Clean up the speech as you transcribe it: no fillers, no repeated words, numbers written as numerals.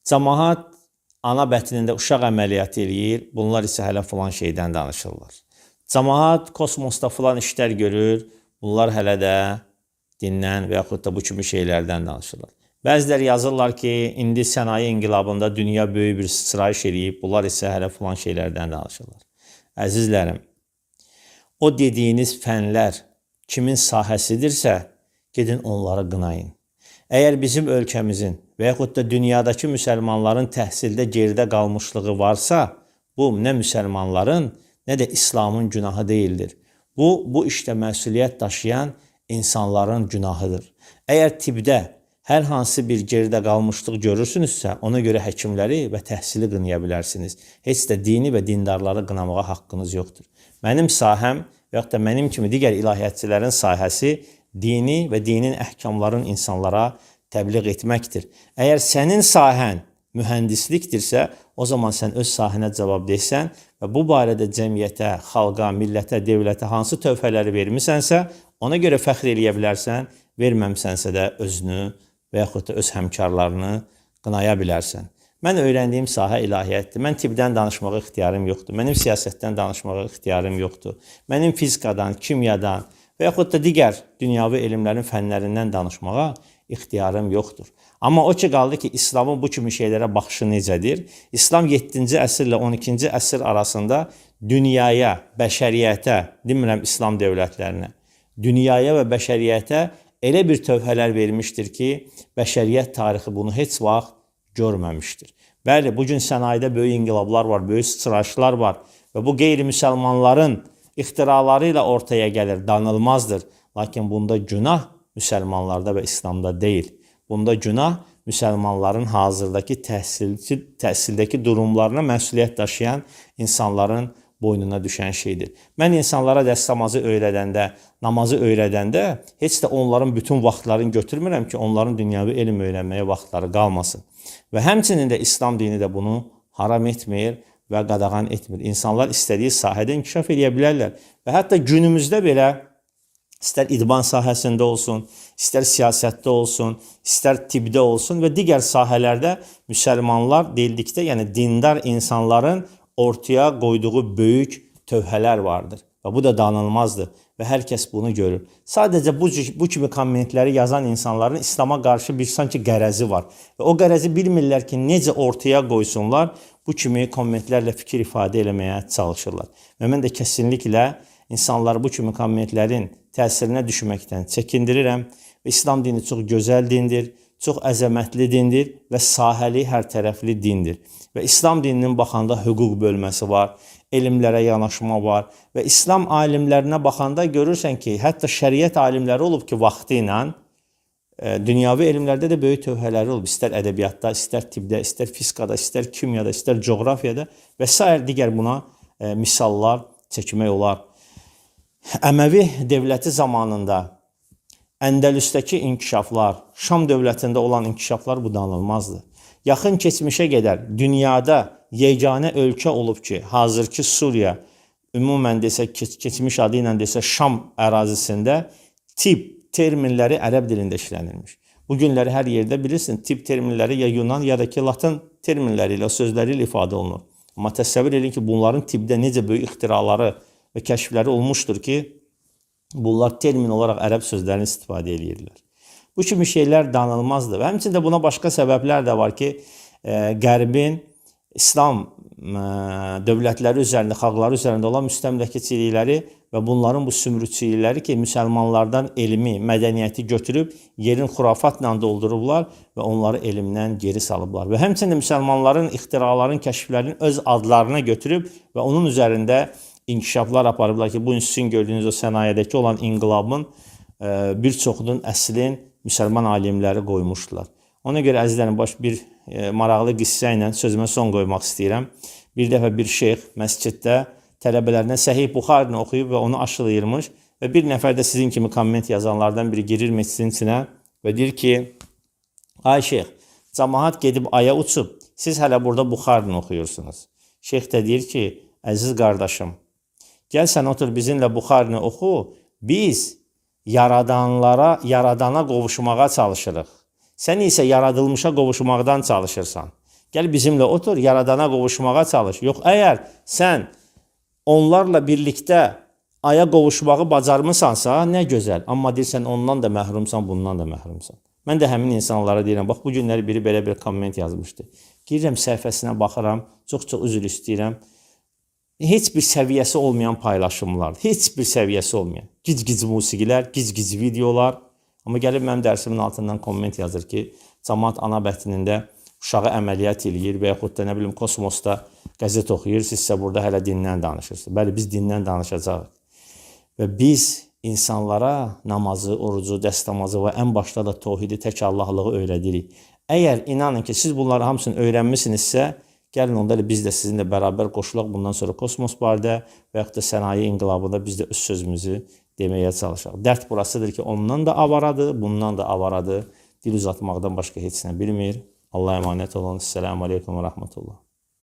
Cəmaət ana bətnində uşaq əməliyyatı eləyir, bunlar isə hələ filan şeydən danışırlar. Cəmaət kosmosda filan işlər görür, bunlar hələ də dindən və yaxud da bu kimi şeylərdən danışırlar. Bəziləri yazırlar ki, indi sənaye inqilabında dünya böyük bir sıçrayış eləyib, bunlar isə hələ filan şeylərdən danışırlar. Əzizlərim, o dediyiniz fənlər kimin sahəsidirsə, gedin onları qınayın. Əgər bizim ölkəmizin və yaxud da dünyadakı müsəlmanların təhsildə geridə qalmışlığı varsa, bu nə müsəlmanların, nə də İslamın günahı deyildir. Bu işdə məsuliyyət daşıyan insanların günahıdır. Əgər tibbdə hər hansı bir geridə qalmışlıq görürsünüzsə, ona görə həkimləri və təhsili qınaya bilərsiniz. Heç də dini və dindarları qınamağa haqqınız yoxdur. Mənim sahəm və yaxud da mənim kimi digər ilahiyyatçilərin sahəsi dini və dinin əhkamların insanlara təbliğ etməkdir. Əgər sənin sahən mühəndislikdirsə, o zaman sən öz sahənə cavabdehsən və bu barədə cəmiyyətə, xalqa, millətə, dövlətə hansı tövhələri vermisənsə, ona görə fəxr eləyə bilərsən, verməmsənsə də özünü və yaxud da öz həmkarlarını qınaya bilərsən. Mən öyrəndiyim sahə ilahiyyətdir. Mən tibbdən danışmağa ixtiyarım yoxdur. Mənim siyasətdən danışmağa ixtiyarım yoxdur. Mənim fizikadan, kimyadan və yaxud da digər dünyavi elmlərin fənlərindən danışmağa ixtiyarım yoxdur. Amma o ki qaldı ki, İslamın bu kimi şeylərə baxışı necədir? İslam 7-ci əsrlə 12-ci əsr arasında dünyaya, bəşəriyyətə, demirəm İslam dövlətlərinə, dünyaya və bəşəriyyətə elə bir tövhələr vermişdir ki, bəşəriyyət tarixi bunu heç vaxt görməmişdir. Bəli, bugün sənayedə böyük inqilablar var, böyük sıçrayışlar var və bu qeyri-müsəlmanların ixtiraları ilə ortaya gəlir, danılmazdır. Lakin bunda günah müsəlmanlarda və İslamda deyil. Bunda günah müsəlmanların hazırdakı təhsildəki durumlarına məsuliyyət daşıyan insanların boynuna düşən şeydir. Mən insanlara dəstəmazı öyrədəndə, namazı öyrədəndə heç də onların bütün vaxtlarını götürmürəm ki, onların dünyavi elm öyrənməyə vaxtları qalmasın. Və həmçinin də İslam dini də bunu haram etmir və qadağan etmir. İnsanlar istədiyi sahədə inkişaf edə bilərlər. Və hətta günümüzdə belə istər idman sahəsində olsun, istər siyasətdə olsun, istər tibbdə olsun və digər sahələrdə müsəlmanlar deyildikdə, yəni dindar insanların ortaya qoyduğu böyük tövhələr vardır. Və bu da danılmazdır və hər kəs bunu görür. Sadəcə bu kimi kommentləri yazan insanların İslama qarşı bir sanki qərəzi var. Və o qərəzi bilmirlər ki, necə ortaya qoysunlar, bu kimi kommentlərlə fikir ifadə eləməyə çalışırlar. Və mən də kəsinliklə insanları bu kimi kommentlərin təsirinə düşməkdən çəkindirirəm. Və İslam dini çox gözəl dindir, çox əzəmətli dindir və sahəli, hər tərəfli dindir. Və İslam dininin baxanda hüquq bölməsi var, elmlərə yanaşma var və İslam alimlərinə baxanda görürsən ki, hətta şəriət alimləri olub ki, vaxtı ilə dünyavi elmlərdə də böyük tövhələri olub. İstər ədəbiyyatda, istər tibbdə, istər fizikada, istər kimyada, istər coğrafiyada və s. digər buna misallar çəkmək olar. Əməvi dövləti zamanında Əndəlüsdəki inkişaflar, Şam dövlətində olan inkişaflar bu danılmazdır. Yaxın keçmişə qədər dünyada yeganə ölkə olub ki, hazırki Suriya, ümumən desək, keçmiş adı ilə desək, Şam ərazisində tibb terminləri ərəb dilində işlənilmiş. Bu günləri hər yerdə bilirsin, tibb terminləri ya Yunan ya da ki, Latin terminləri ilə, sözləri ilə ifadə olunur. Amma təsəvvür edin ki, bunların tibbdə necə böyük ixtiraları və kəşfləri olmuşdur ki, bunlar termin olaraq ərəb sözlərini istifadə edirlər. Bu kimi şeylər danılmazdır. Və həmçində buna başqa səbəblər də var ki, Qərbin İslam dövlətləri üzərində, xalqları üzərində olan müstəmləkəçilikləri və bunların bu sümrüçilikləri ki, müsəlmanlardan elmi, mədəniyyəti götürüb, yerin xurafatla doldurublar və onları elmdən geri salıblar. Və həmçində müsəlmanların ixtiraların, kəşflərinin öz adlarına götürüb və onun üzərində inkişaflar aparıblar ki, bu sizin gördüyünüz o sənayedəki olan inqilabın bir çoxunun əslin müsəlman alimləri qoymuşdular. Ona görə əzizlərim, bir maraqlı qissə ilə sözümə son qoymaq istəyirəm. Bir dəfə bir şeyx məsciddə tələbələrinə Səhih Buxarini oxuyub və onu aşılayırmış və bir nəfər də sizin kimi komment yazanlardan biri girir məscidin içinə və deyir ki, ay şeyx, cəmaət gedib aya uçub, siz hələ burada Buxarini oxuyursunuz. Şeyx də deyir ki, əziz qardaşım, gəl sən otur bizimlə Buxarini oxu, biz yaradana qovuşmağa çalışırıq. Sən isə yaradılmışa qovuşmaqdan çalışırsan. Gəl bizimlə otur, yaradana qovuşmağa çalış. Yox, əgər sən onlarla birlikdə aya qovuşmağı bacarmısansa, nə gözəl. Amma deyirsən, ondan da məhrumsan, bundan da məhrumsan. Mən də həmin insanlara deyirəm, bax, bu günləri biri belə bir komment yazmışdı. Girirəm səhifəsinə baxıram, çox-çox üzr istəyirəm. Heç bir səviyyəsi olmayan paylaşımlar, heç bir səviyyəsi olmayan. Gic-gic musiqilər, gic-gic videolar. Amma gəlib mənim dərsimin altından komment yazır ki, cəmaət ana bətnində uşağı əməliyyat eləyir və yaxud da nə bilim kosmosda qəzet oxuyur, sizsə burada hələ dindən danışırsınız. Bəli, biz dindən danışacağıq. Və biz insanlara namazı, orucu, dəstəmazı və ən başda da təvhidi, tək Allahlığı öyrədirik. Əgər inanın ki, siz bunları hamısını öyrənmisinizsə, gəlin onda biz də sizinlə bərabər qoşulaq bundan sonra kosmos barədə və yaxud da sənaye inqilabında biz də öz sözümüzü deməyə çalışaq. Dərd burasıdır ki, ondan da avaradır, bundan da avaradır. Dil uzatmaqdan başqa heç nə bilmir. Allah'a emanet olun. Selamun Aleyküm və Rahmetullah.